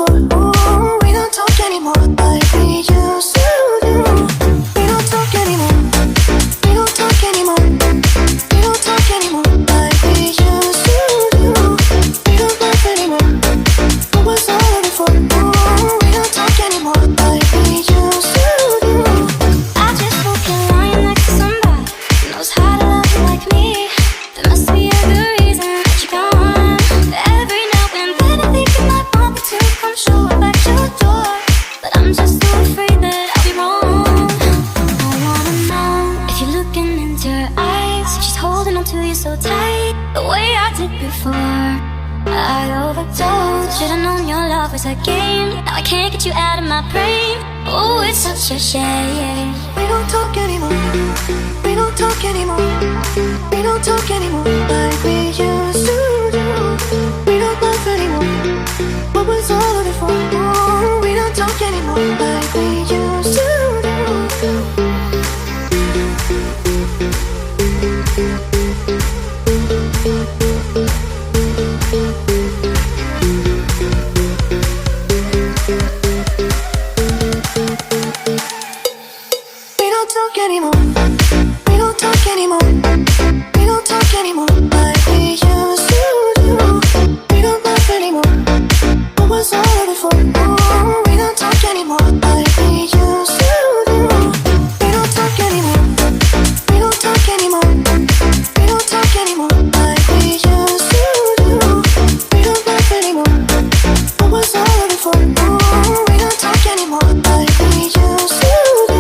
before. Ooh, we don't talk anymore like we used to do. We don't talk anymore. We don't talk anymore. We don't talk anymore like we used to do. We don't laugh anymore. What was all of it for? Ooh, we don't talk anymore like we used to do. I just hope you're lying next to somebody who knows how to love you like me. There must be a good reason that you're gone. Every now and then I think you might want me to come show up at your door, but I'm just so afraid that I'll be wrong. I wanna know if you're looking into her eyes, she's holding on to you so tight, the way I did before. I overdosed. Should've known your love was a game. Now I can't get you out of my brain. Oh, it's such a shame. We don't talk anymore. We don't talk anymore. We don't talk anymore like we used to do. We don't laugh anymore. What was all of it for? Oh, we don't talk anymore like we used to do. We don't talk anymore. We don't talk anymore. We don't talk anymore like we used to do. We don't laugh anymore. What was all of it for? Oh, we don't talk anymore like we used to do. We don't talk anymore. We don't talk anymore. We don't talk anymore like we used to do. We don't laugh anymore. What was all of it for? Oh, we don't talk anymore like we used to do.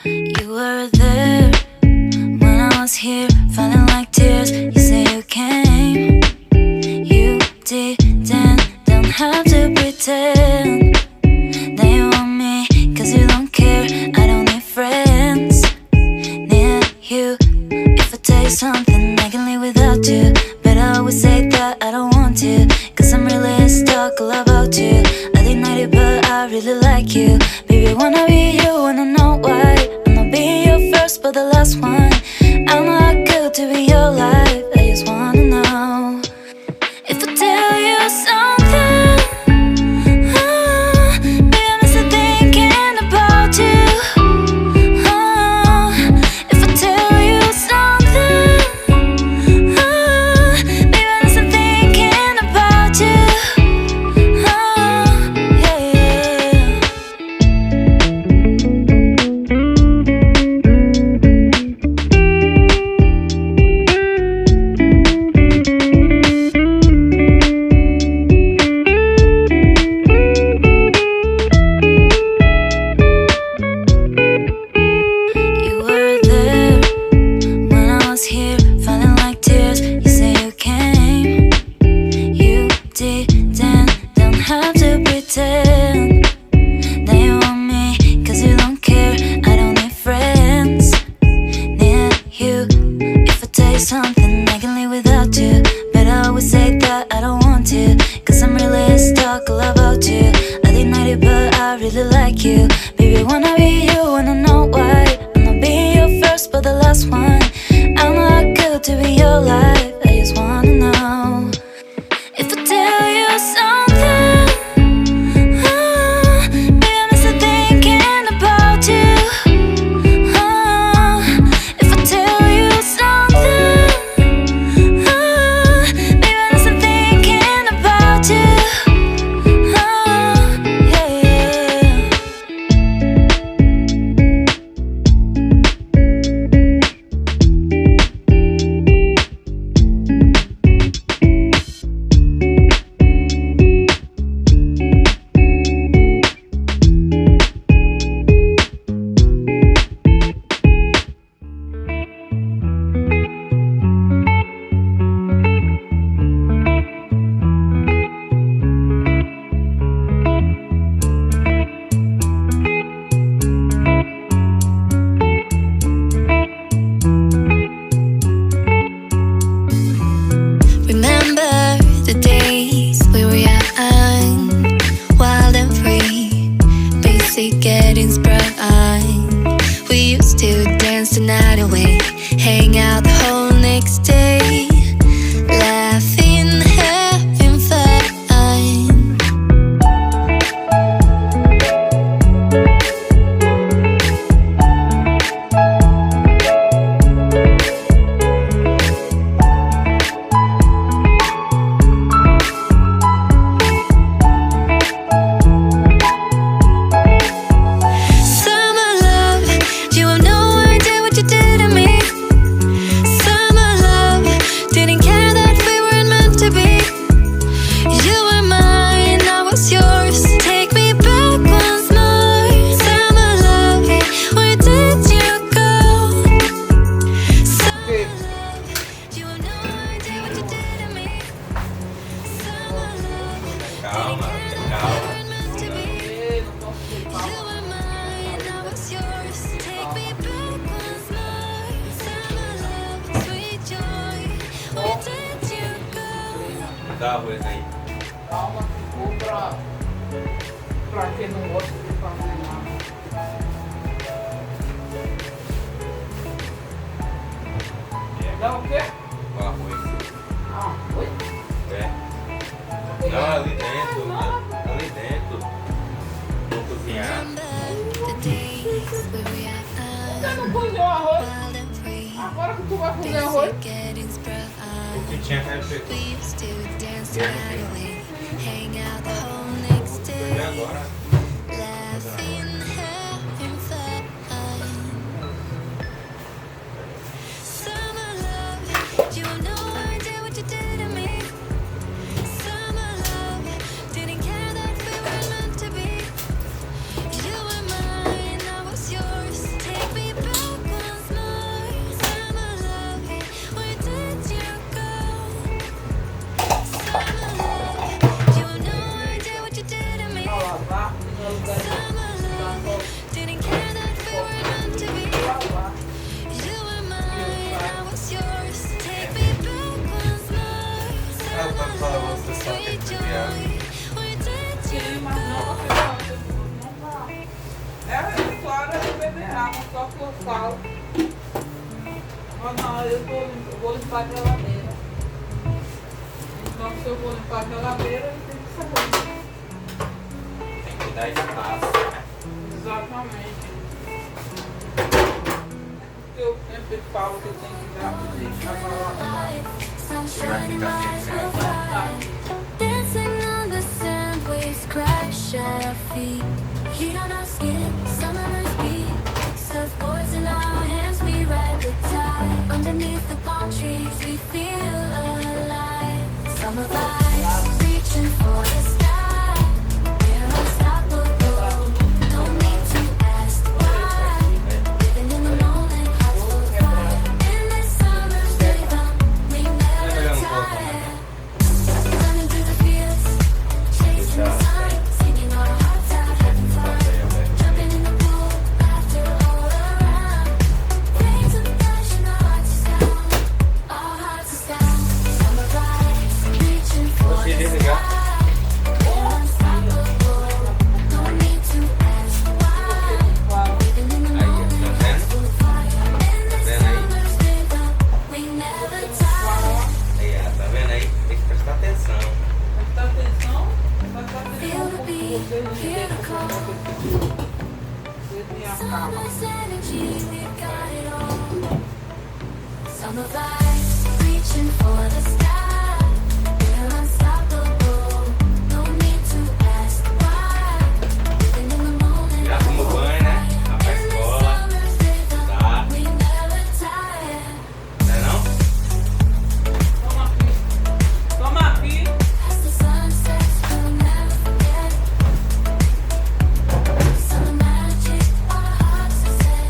You were there when I was here, falling like tears. You say you came, you didn't, don't have to pretend that you want me, cause you don't care. I don't need friends near you. If I tell you something, I can live without you, but I always say that I don't want to, cause I'm really stuck all about you. I deny it, but I really like you. Baby, wanna be you, wanna know why. I'm not being your first, but the last one. I'm not good to be your life. I just wanna know if I tell you something. Baby, I'm still thinking about you. If I tell you something, baby, I'm still thinking about you. Yeah, yeah. You were there when I was here, falling like tears. You say you came, you didn't, don't have to pretend that you want me, cause you don't care. I don't need friends near you. If I tell you something, I can live without you, but I always say that I don't want to, cause I'm really stuck all about you. I deny it, but I really like you. Baby, wanna be you, wanna know why. I'm not being your first, but the last one. I'm not good to be your life. I just wanna know if I tell you something. Baby, I'm still thinking about you. If I tell you something, baby, I'm still thinking about you. Yeah, yeah. away, hang out the whole next day, laughing, having fun. Dá arroz aí. Calma, ficou pra quem não gosta de fazer nada. Dá o quê? O arroz. Ah, oi? É. Não, ali dentro. Ali dentro. Vou cozinhar. Você não cozinhou arroz? Agora que tu vai cozinhar arroz? O que tinha que ser feito. Vou agora. Sim, mas não, não dá. É claro, é beber água, só que eu falo. Mas não, eu vou limpar a geladeira. Então, se eu vou limpar a geladeira, eu tenho que saber. Tem que dar espaço. Exatamente. Eu sempre falo que tem que dar para Vai ficar sempre. Dancing on the sand, waves crash at our feet. Heat on our skin, summer's beat. Surfboards in our hands, we ride the tide. Underneath the palm trees, we feel alive. Summer vibes, reaching for the sky. We're unstoppable, don't need to ask why. Living in the moment, hearts full of fire. In this summer's rhythm, we never tire. Running through the fields, chasing the sun, singing our hearts out, having fun. Jumping in the pool, laughter all around. Waves of passion, our hearts are down, our hearts are down. Summer vibes, reaching for the sky. We're unstoppable, no need to ask why. Living in the moment, hearts full of fire. In this summer's rhythm, we never tire. Aí, ó, tá vendo aí? Tem que prestar atenção. prestar atenção, prestar Feel atenção the porque beat, vocês não feel the cold. vocês me acabam. Summer's energy, we've got it all. Summer vibes, reaching for the sky. We're unstoppable, no need to ask why. Living in the moment, Já tomou banho, né? Vai pra in this escola. summer's rhythm, Tá. we never tire. Não é não? Toma aqui. Toma aqui. As the sun sets, we'll never forget. Summer magic, our hearts are set.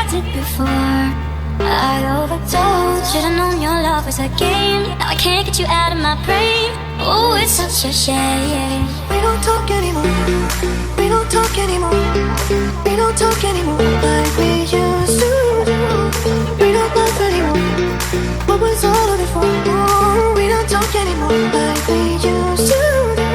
I did before. I overdosed. Should've known your love was a game. Now I can't get you out of my brain. Oh, it's such a shame. We don't talk anymore. We don't talk anymore. We don't talk anymore like we used to do. We don't laugh anymore. What was all of it for? Oh, we don't talk anymore like we used to do.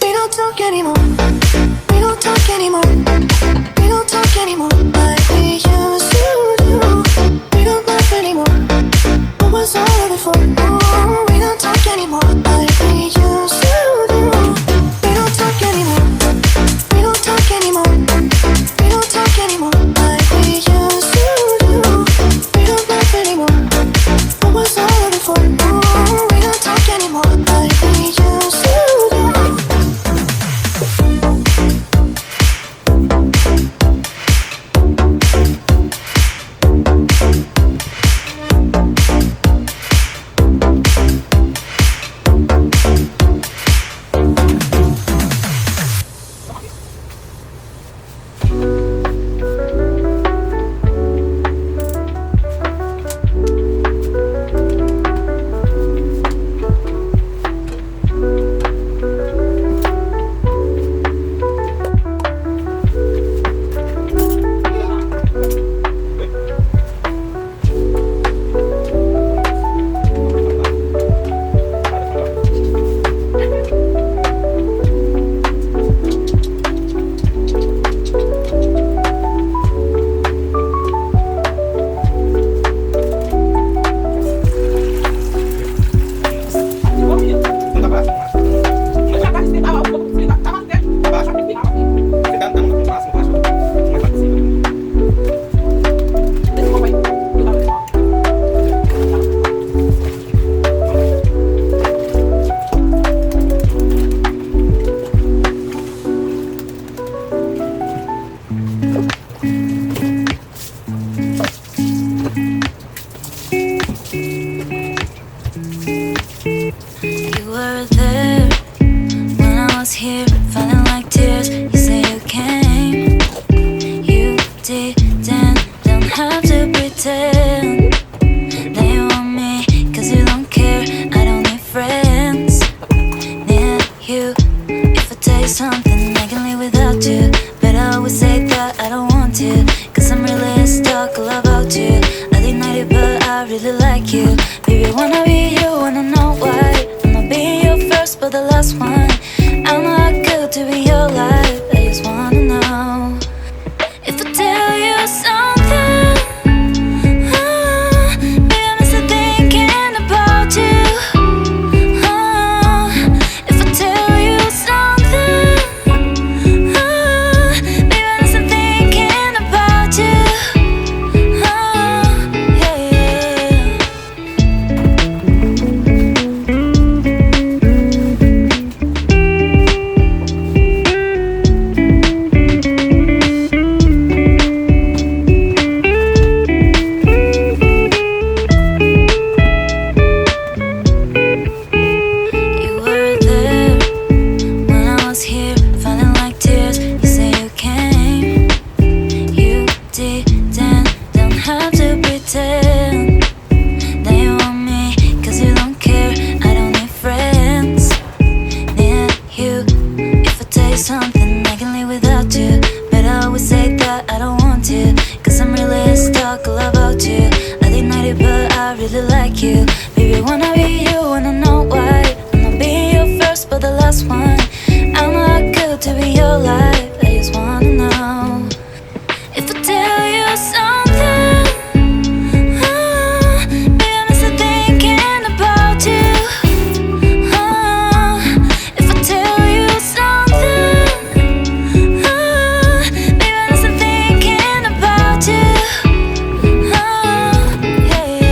We don't talk anymore. We don't talk anymore. We don't talk anymore like we used to do. We don't laugh anymore. What was all of it for? Oh, we don't talk anymore like we used to do. We don't talk anymore. We don't talk anymore. We don't talk anymore like we used to do. We don't laugh anymore. What was all of it for? Oh, we don't talk anymore like we used to do. You were there when I was here, falling like tears. You say you came. You don't have to pretend that you want me, 'cause you don't care. I don't need friends near you. If I tell you something, I can live without you, but I always say that I don't want to, 'cause I'm really stuck all about you. I deny it, but I really like you. Baby, wanna be you, wanna know why. I'm not being your first, but the last one. I'm not good to be your life. I just wanna know if I tell you something. Baby, I'm still thinking about you. If I tell you something, baby, I'm still thinking about you. You were there when I was here, falling like tears. You say you came. You don't have to pretend that you want me, 'cause you don't care. I don't need friends near you. If I tell you something, I can live without you, but I always say that I don't want to, 'cause I'm really stuck all about you. I deny it, but I really like you. Baby, wanna be you, wanna know why. I'm not being your first, but the last one. I'm not good to be your life. I just wanna know if I tell you something. Baby, I'm still thinking about you. If I tell you something, baby, I'm still thinking about you. Yeah.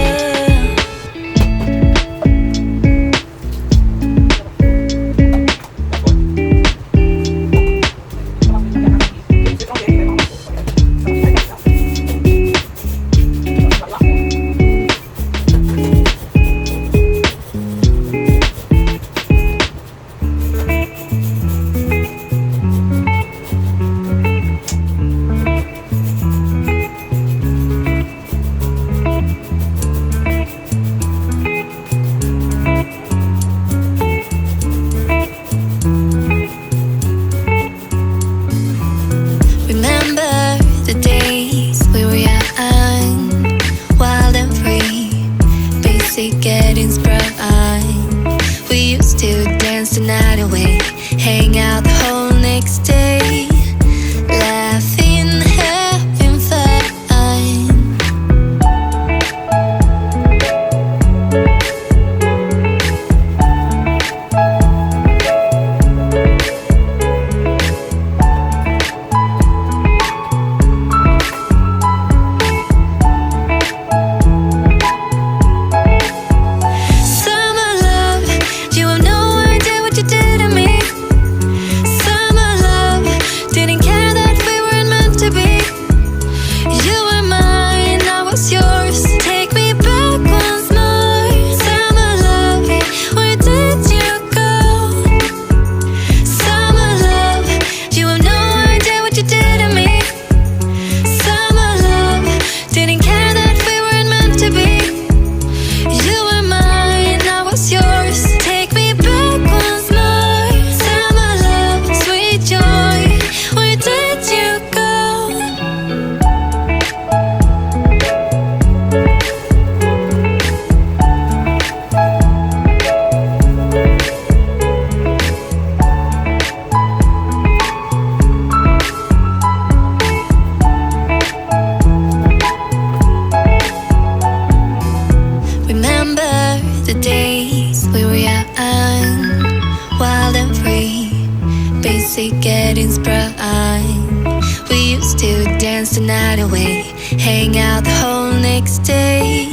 away, hang out the whole next day.